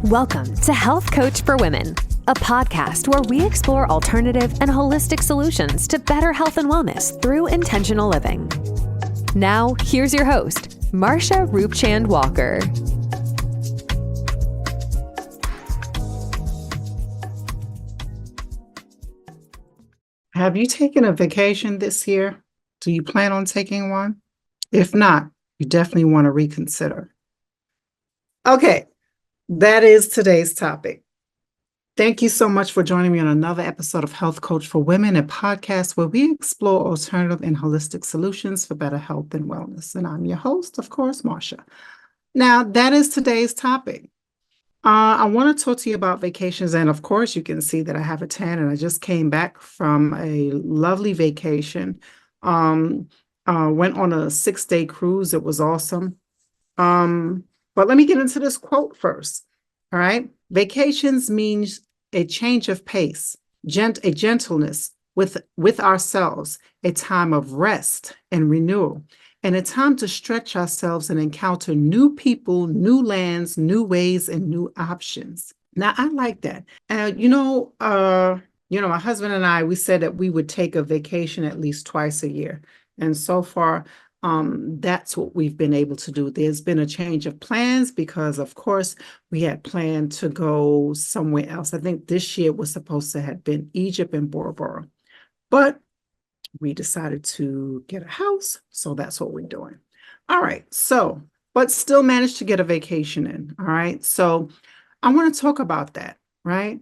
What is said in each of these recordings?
Welcome to Health Coach for Women, a podcast where we explore alternative and holistic solutions to better health and wellness through intentional living. Now, here's your host, Marsha Roopchand-Walker. Have you taken a vacation this year? Do you plan on taking one? If not, you definitely want to reconsider. Okay, that is today's topic. Thank you so much for joining me on another episode of Health Coach for Women, a podcast where we explore alternative and holistic solutions for better health and wellness. And I'm your host, of course, Marsha. Now, that is today's topic. I want to talk to you about vacations. And of course, you can see that I have a tan and I just came back from a lovely vacation. Went on a 6-day cruise. It was awesome. But let me get into this quote first. All right. Vacations means a change of pace, a gentleness with ourselves, a time of rest and renewal, and a time to stretch ourselves and encounter new people, new lands, new ways, and new options. Now, I like that. My husband and I, we said that we would take a vacation at least twice a year. And so far, that's what we've been able to do. There's been a change of plans because, of course, we had planned to go somewhere else. I think this year was supposed to have been Egypt and Bora Bora, but we decided to get a house, so that's what we're doing. All right, but still managed to get a vacation in. All right, so I want to talk about that, right?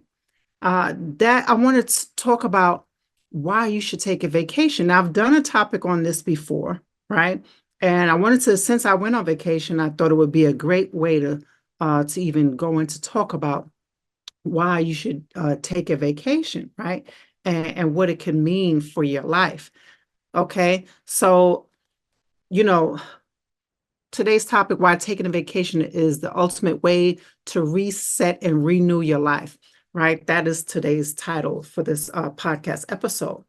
I wanted to talk about why you should take a vacation. Now, I've done a topic on this before, right? And I wanted to, since I went on vacation, I thought it would be a great way to even go into talk about why you should take a vacation, right? And what it can mean for your life. Okay, so, today's topic, why taking a vacation is the ultimate way to reset and renew your life, right? That is today's title for this podcast episode.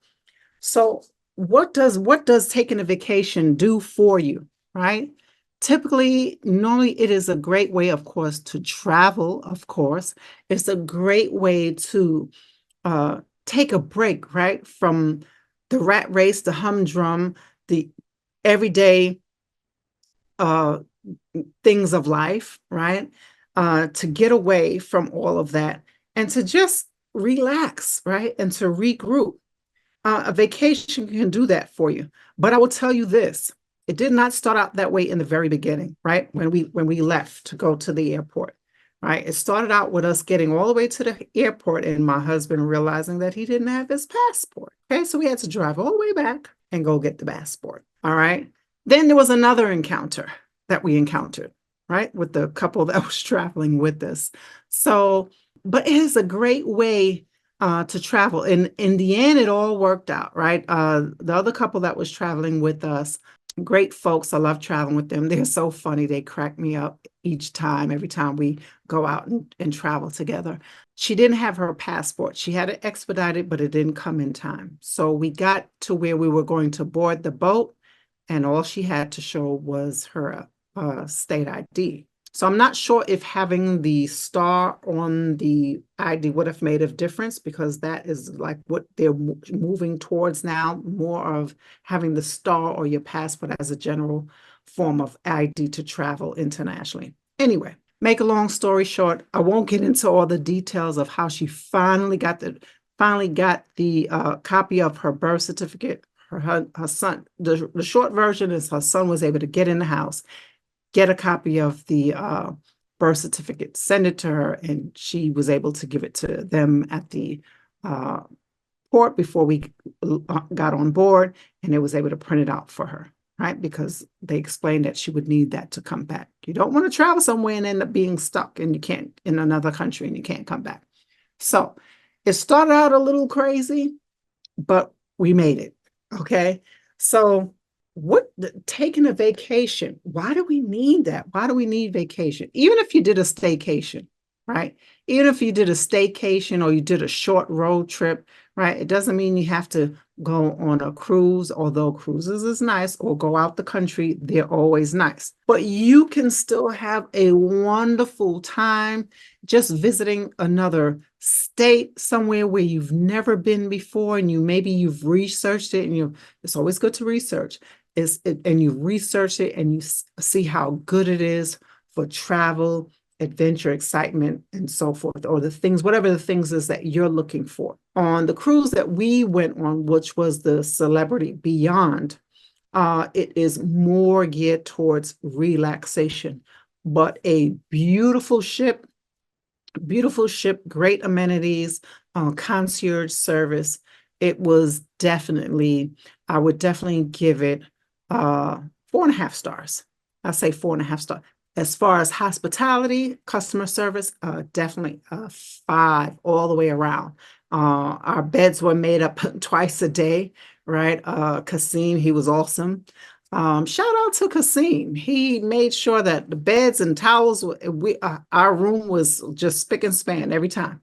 So what does taking a vacation do for you, right? Normally it is a great way, of course, to travel, of course. It's a great way to take a break, right, from the rat race, the humdrum, the everyday things of life, right? To get away from all of that and to just relax, right? And to regroup. A vacation can do that for you. But I will tell you this, it did not start out that way in the very beginning, right? When we left to go to the airport, right? It started out with us getting all the way to the airport and my husband realizing that he didn't have his passport. Okay, so we had to drive all the way back and go get the passport. All right. Then there was another encounter that we encountered, right, with the couple that was traveling with us. So, but it is a great way to travel. And in the end, it all worked out, right? The other couple that was traveling with us, great folks. I love traveling with them. They're so funny. They crack me up every time we go out and travel together. She didn't have her passport. She had it expedited, but it didn't come in time. So we got to where we were going to board the boat, and all she had to show was her state ID. So I'm not sure if having the star on the ID would have made a difference, because that is like what they're moving towards now, more of having the star or your passport as a general form of ID to travel internationally. Anyway, make a long story short, I won't get into all the details of how she finally got the copy of her birth certificate. Her son, the short version is her son was able to get in the house, get a copy of the birth certificate, send it to her, and she was able to give it to them at the port before we got on board, and they was able to print it out for her, right? Because they explained that she would need that to come back. You don't want to travel somewhere and end up being stuck and you can't in another country and you can't come back. So it started out a little crazy, but we made it. Okay. So taking a vacation, why do we need that? Why do we need vacation? Even if you did a staycation, right? Even if you did a staycation or you did a short road trip, right? It doesn't mean you have to go on a cruise, although cruises is nice, or go out the country, they're always nice. But you can still have a wonderful time just visiting another state, somewhere where you've never been before, and maybe you've researched it, and it's always good to research. And you research it and you see how good it is for travel, adventure, excitement, and so forth, or whatever the things is that you're looking for. On the cruise that we went on, which was the Celebrity Beyond, it is more geared towards relaxation, but a beautiful ship, great amenities, concierge service. It was I would definitely give it 4.5 stars. I say 4.5 stars. As far as hospitality, customer service, definitely 5 all the way around. Our beds were made up twice a day, right? Kasim, he was awesome. Shout out to Kasim. He made sure that the beds and towels, our room was just spick and span every time.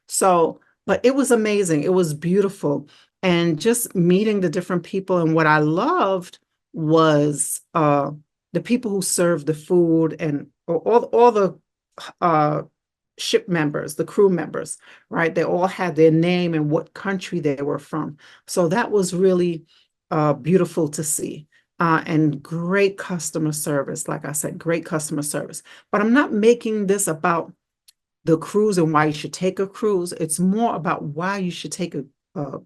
So, but it was amazing. It was beautiful. And just meeting the different people. And what I loved was the people who served the food, and all the uh, ship members, the crew members, right? They all had their name and what country they were from. So that was really beautiful to see. And great customer service. Like I said, great customer service. But I'm not making this about the cruise and why you should take a cruise. It's more about why you should take a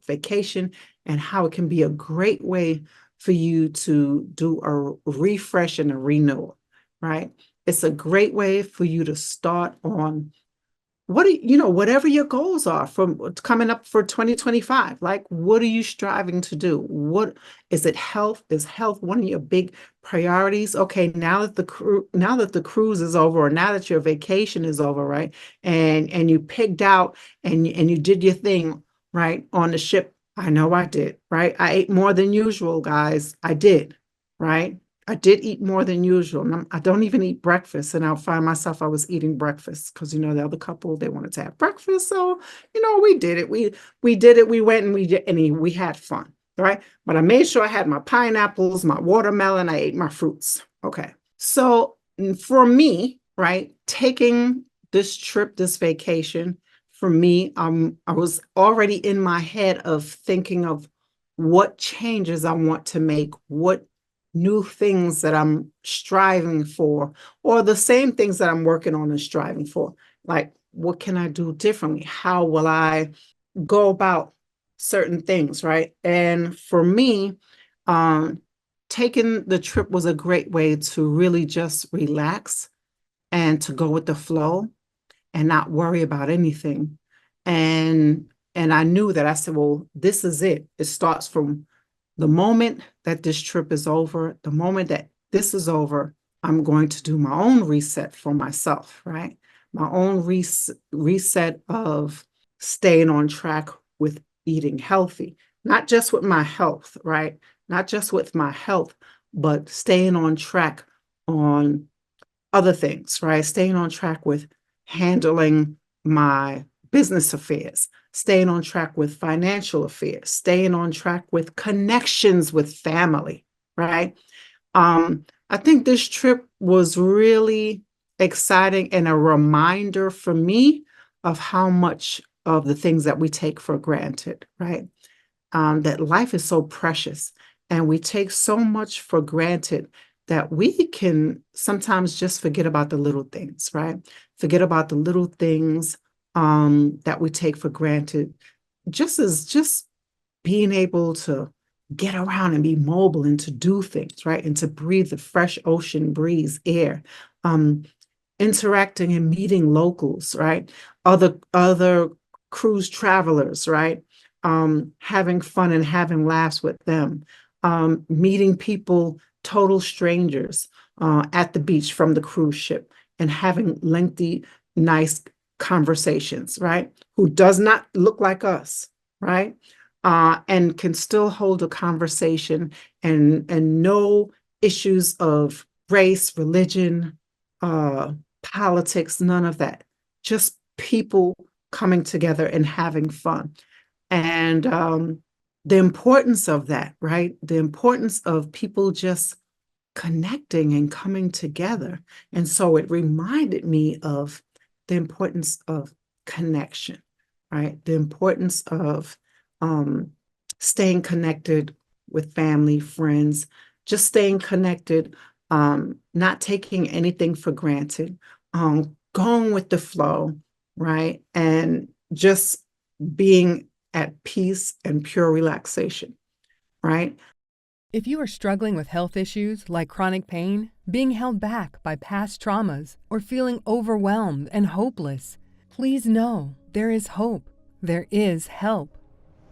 vacation, and how it can be a great way for you to do a refresh and a renewal, right? It's a great way for you to start on whatever your goals are from coming up for 2025. Like, what are you striving to do? What is it? Health? Is health one of your big priorities? Okay, now that the cruise is over, or now that your vacation is over, right? And you pigged out, and you did your thing, right, on the ship. I know I did, right? I ate more than usual, guys. I did, right? I did eat more than usual. And I don't even eat breakfast. And I'll find myself, I was eating breakfast because, the other couple, they wanted to have breakfast. So, we did it. We did it. We went and we had fun. Right. But I made sure I had my pineapples, my watermelon. I ate my fruits. Okay. So for me, right, taking this trip, this vacation, for me, I was already in my head of thinking of what changes I want to make, what new things that I'm striving for, or the same things that I'm working on and striving for. Like, what can I do differently? How will I go about certain things, right? And for me, taking the trip was a great way to really just relax and to go with the flow and not worry about anything. And I knew that I said, well, this is it. It starts from the moment that this trip is over, the moment that this is over, I'm going to do my own reset for myself, right? My own reset of staying on track with eating healthy, not just with my health, right? Not just with my health, but staying on track on other things, right? Staying on track with handling my business affairs, staying on track with financial affairs, staying on track with connections with family, right? I think this trip was really exciting and a reminder for me of how much of the things that we take for granted, right? That life is so precious, and we take so much for granted that we can sometimes just forget about the little things, right? Forget about the little things that we take for granted, just being able to get around and be mobile and to do things, right? And to breathe the fresh ocean breeze, air, interacting and meeting locals, right? Other cruise travelers, right? Having fun and having laughs with them, meeting people, total strangers at the beach from the cruise ship, and having lengthy, nice conversations, right? Who does not look like us, right? And can still hold a conversation, and no issues of race, religion, politics, none of that. Just people coming together and having fun. And the importance of that, right? The importance of people just connecting and coming together. And so it reminded me of the importance of connection, right? The importance of um, staying connected with family, friends, just staying connected, not taking anything for granted, going with the flow, right? And just being at peace and pure relaxation, right? If you are struggling with health issues like chronic pain, being held back by past traumas, or feeling overwhelmed and hopeless, please know there is hope. There is help.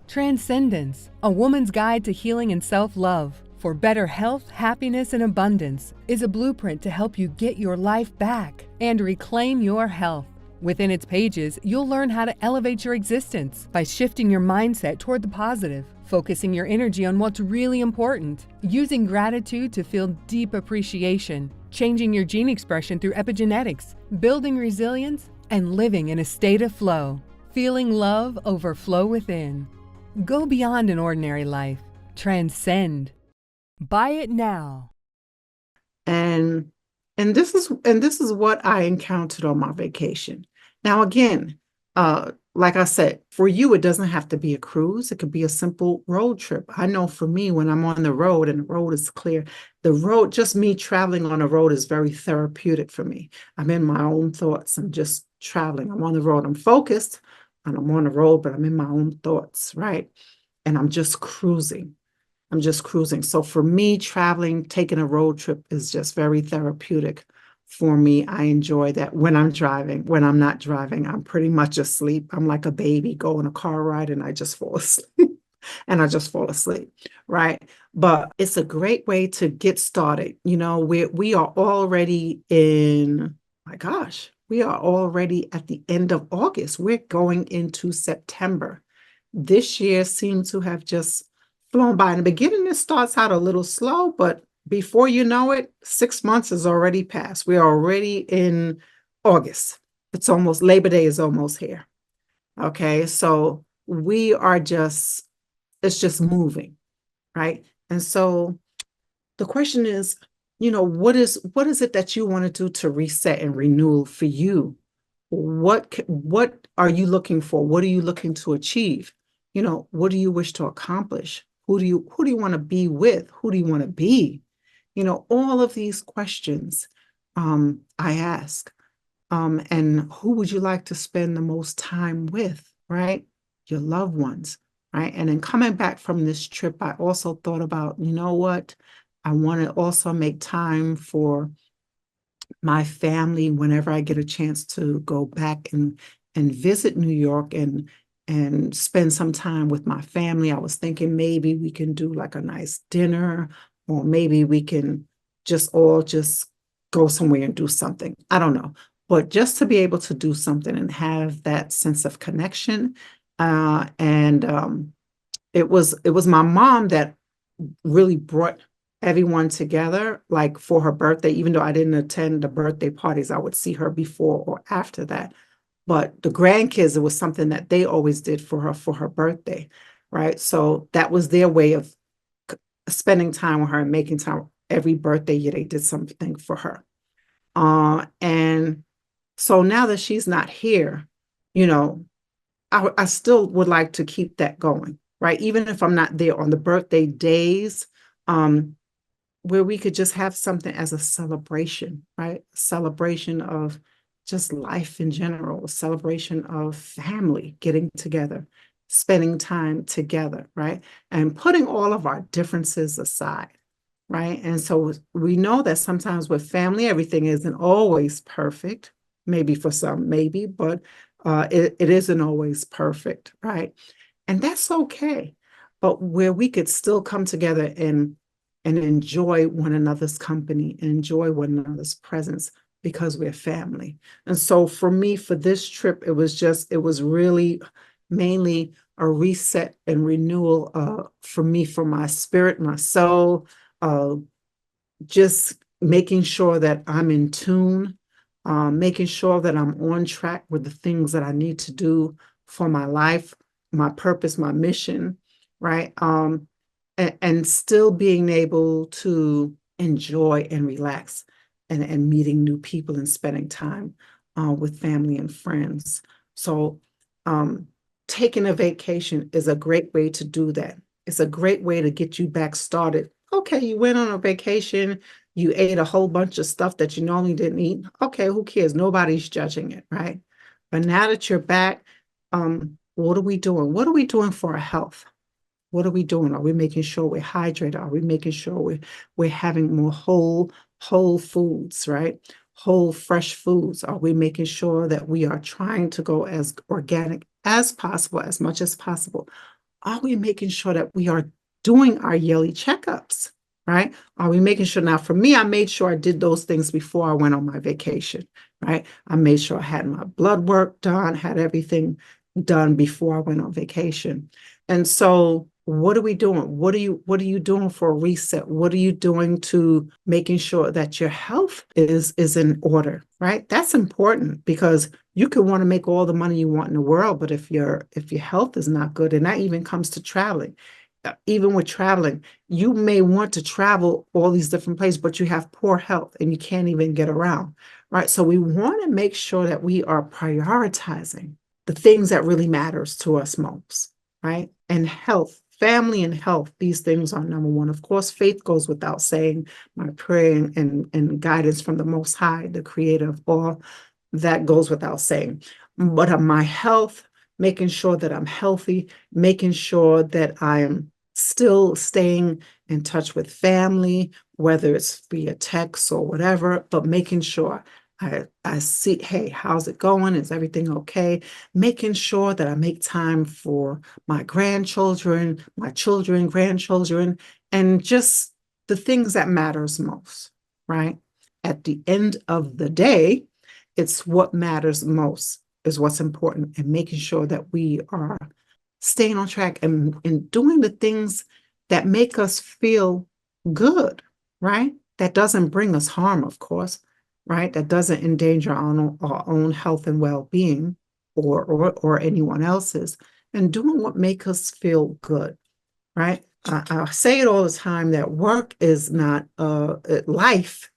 Transcendence, a woman's guide to healing and self-love for better health, happiness, and abundance, is a blueprint to help you get your life back and reclaim your health. Within its pages, you'll learn how to elevate your existence by shifting your mindset toward the positive, focusing your energy on what's really important, using gratitude to feel deep appreciation, changing your gene expression through epigenetics, building resilience, and living in a state of flow, feeling love overflow within. Go beyond an ordinary life. Transcend. Buy it now. And this is what I encountered on my vacation. Now again, like I said, for you it doesn't have to be a cruise. It could be a simple road trip. I know for me, when I'm on the road and the road is clear, the road, just me traveling on a road, is very therapeutic for me. I'm in my own thoughts. I'm just traveling. I'm on the road. I'm focused and I'm on the road, but I'm in my own thoughts, right? And I'm just cruising. I'm just cruising. So for me, traveling, taking a road trip is just very therapeutic for me. I enjoy that when I'm driving. When I'm not driving, I'm pretty much asleep. I'm like a baby, go on a car ride and I just fall asleep. And I just fall asleep, right? But it's a great way to get started. You know, we are already in, my gosh, we are already at the end of August. We're going into September. This year seems to have just flown by. In the beginning, it starts out a little slow, but before you know it, 6 months has already passed. We're already in August. It's almost, Labor Day is almost here. Okay, so we are just, it's just moving, right? And so the question is, what is it that you want to do to reset and renew for you? What are you looking for? What are you looking to achieve? What do you wish to accomplish? Who do you want to be with? Who do you want to be? All of these questions I ask. And who would you like to spend the most time with, right? Your loved ones, right? And then coming back from this trip, I also thought about, you know what? I want to also make time for my family whenever I get a chance to go back and visit New York and spend some time with my family. I was thinking maybe we can do like a nice dinner, or maybe we can just go somewhere and do something. I don't know. But just to be able to do something and have that sense of connection. And it was my mom that really brought everyone together, like for her birthday. Even though I didn't attend the birthday parties, I would see her before or after that. But the grandkids, it was something that they always did for her birthday, right? So that was their way of spending time with her and making time. Every birthday year, they did something for her. And so now that she's not here, you know, I still would like to keep that going, right? Even if I'm not there on the birthday days, um, where we could just have something as a celebration, right? A celebration of just life in general, a celebration of family getting together, spending time together, right? And putting all of our differences aside, right? And so we know that sometimes with family, everything isn't always perfect. Maybe for some, maybe, but it isn't always perfect, right? And that's okay. But where we could still come together and enjoy one another's company and enjoy one another's presence because we're family. And so for me, for this trip, it was really mainly a reset and renewal for me, for my spirit, my soul, uh, just making sure that I'm in tune, making sure that I'm on track with the things that I need to do for my life, my purpose, my mission, right? And still being able to enjoy and relax and meeting new people and spending time with family and friends. So um, taking a vacation is a great way to do that. It's a great way to get you back started. Okay, you went on a vacation, you ate a whole bunch of stuff that you normally didn't eat. Okay, who cares? Nobody's judging it, right? But now that you're back, what are we doing? What are we doing for our health? What are we doing? Are we making sure we're hydrated? Are we making sure we're having more whole foods, right? Whole fresh foods. Are we making sure that we are trying to go as organic as possible, as much as possible? Are we making sure that we are doing our yearly checkups, right? Are we making sure? Now, for me, I made sure I did those things before I went on my vacation, right? I made sure I had my blood work done, had everything done before I went on vacation. And so what are we doing? What are you doing for a reset? What are you doing to making sure that your health is in order, right? That's important because you could want to make all the money you want in the world, but if your health is not good, and that even comes to traveling. Even with traveling, you may want to travel all these different places, but you have poor health and you can't even get around, right? So we want to make sure that we are prioritizing the things that really matters to us most, right? And health, family and health, these things are number one. Of course, faith goes without saying, my prayer and guidance from the Most High, the creator of all, that goes without saying. But my health, making sure that I'm healthy, making sure that I am still staying in touch with family, whether it's via text or whatever, but making sure I see, hey, how's it going? Is everything okay? Making sure that I make time for my grandchildren, my children, grandchildren, and just the things that matters most, right? At the end of the day, it's what matters most is what's important, and making sure that we are staying on track and doing the things that make us feel good, right? That doesn't bring us harm, of course, right? That doesn't endanger our own health and well-being or anyone else's, and doing what makes us feel good, right? I say it all the time that work is not life.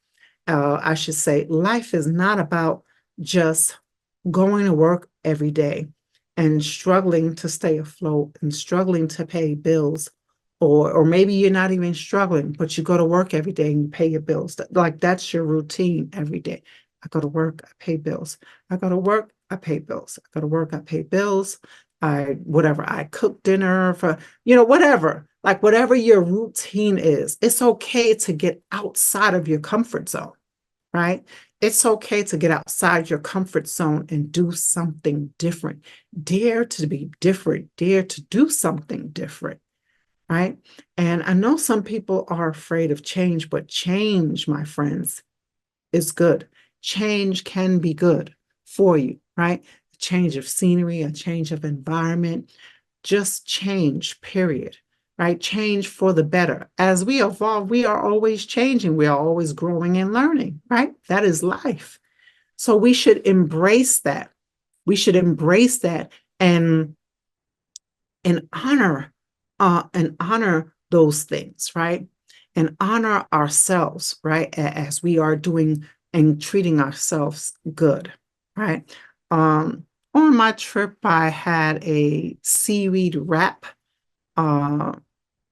I should say life is not about just going to work every day and struggling to stay afloat and struggling to pay bills, or maybe you're not even struggling, but you go to work every day and you pay your bills. Like that's your routine every day. I go to work, I pay bills. I go to work, I pay bills. I go to work, I pay bills. I cook dinner for, whatever. Like whatever your routine is, it's okay to get outside of your comfort zone, right? It's okay to get outside your comfort zone and do something different. Dare to be different. Dare to do something different, right? And I know some people are afraid of change, but change, my friends, is good. Change can be good for you, right? A change of scenery, a change of environment, just change, period, right? Change for the better. As we evolve, we are always changing. We are always growing and learning, right? That is life. So we should embrace that. We should embrace that and and honor those things, right? And honor ourselves, right? As we are doing and treating ourselves good, right? On my trip, I had a seaweed wrap uh,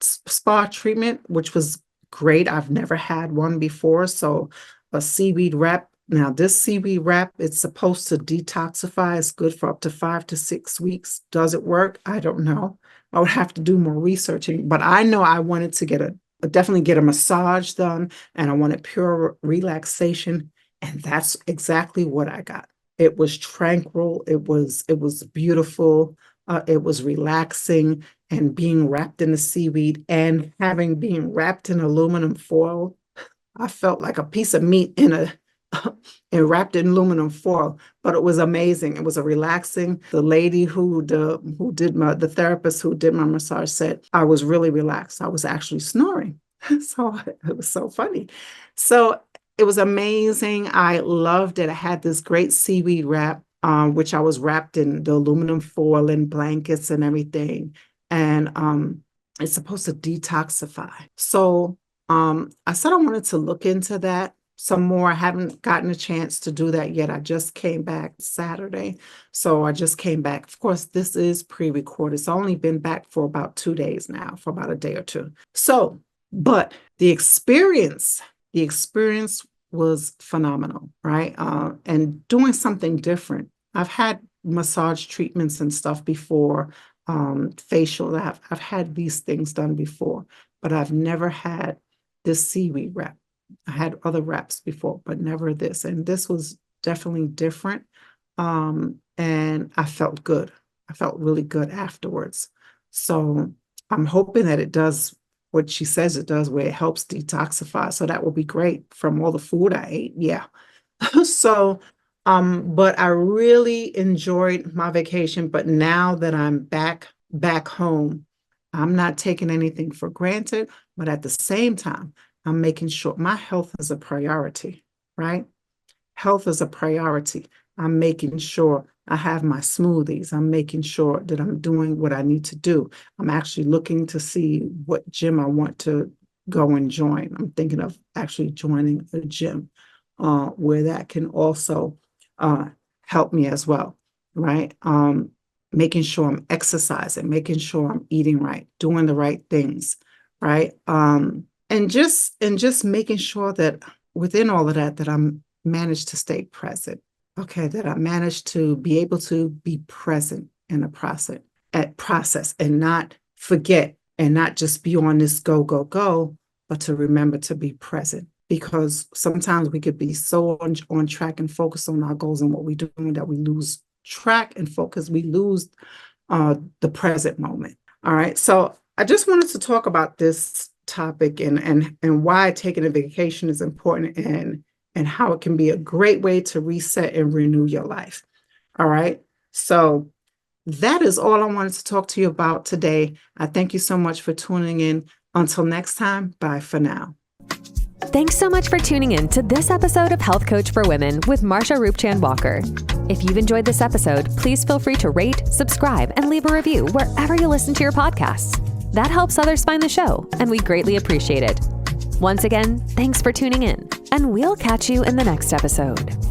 spa treatment, which was great. I've never had one before. So a seaweed wrap. Now, this seaweed wrap, it's supposed to detoxify. It's good for up to 5 to 6 weeks. Does it work? I don't know. I would have to do more researching, but I know I wanted to definitely get a massage done, and I wanted pure relaxation. And that's exactly what I got. It was tranquil. It was beautiful. It was relaxing, and being wrapped in the seaweed and having being wrapped in aluminum foil. I felt like a piece of meat in a and wrapped in aluminum foil, but it was amazing. It was a relaxing. The lady the therapist who did my massage said I was really relaxed. I was actually snoring. So it was so funny. So it was amazing. I loved it. I had this great seaweed wrap, which I was wrapped in the aluminum foil and blankets and everything. And It's supposed to detoxify. So I said I wanted to look into that some more. I haven't gotten a chance to do that yet. I just came back Saturday. So I just came back. Of course, this is pre-recorded. It's only been back for about 2 days now, for about a day or two. So, but the experience was phenomenal, right? And doing something different. I've had massage treatments and stuff before, facial. I've had these things done before, but I've never had this seaweed wrap. I had other wraps before, but never this. And this was definitely different. And I felt good. I felt really good afterwards. So I'm hoping that it does what she says it does, where it helps detoxify. So that will be great from all the food I ate. Yeah. So, but I really enjoyed my vacation. But now that I'm back home, I'm not taking anything for granted, but at the same time, I'm making sure my health is a priority, right? Health is a priority. I'm making sure I have my smoothies. I'm making sure that I'm doing what I need to do. I'm actually looking to see what gym I want to go and join. I'm thinking of actually joining a gym where that can also help me as well, right? Making sure I'm exercising, making sure I'm eating right, doing the right things, right? And just making sure that within all of that, that I'm managed to stay present. Okay, that I managed to be able to be present in a process and not forget and not just be on this go, go, go, but to remember to be present. Because sometimes we could be so on track and focus on our goals and what we're doing that we lose track and focus. We lose the present moment. All right. So I just wanted to talk about this topic and why taking a vacation is important and how it can be a great way to reset and renew your life. All right. So that is all I wanted to talk to you about today. I thank you so much for tuning in. Until next time, bye for now. Thanks so much for tuning in to this episode of Health Coach for Women with Marsha Roopchand-Walker. If you've enjoyed this episode, please feel free to rate, subscribe, and leave a review wherever you listen to your podcasts. That helps others find the show, and we greatly appreciate it. Once again, thanks for tuning in, and we'll catch you in the next episode.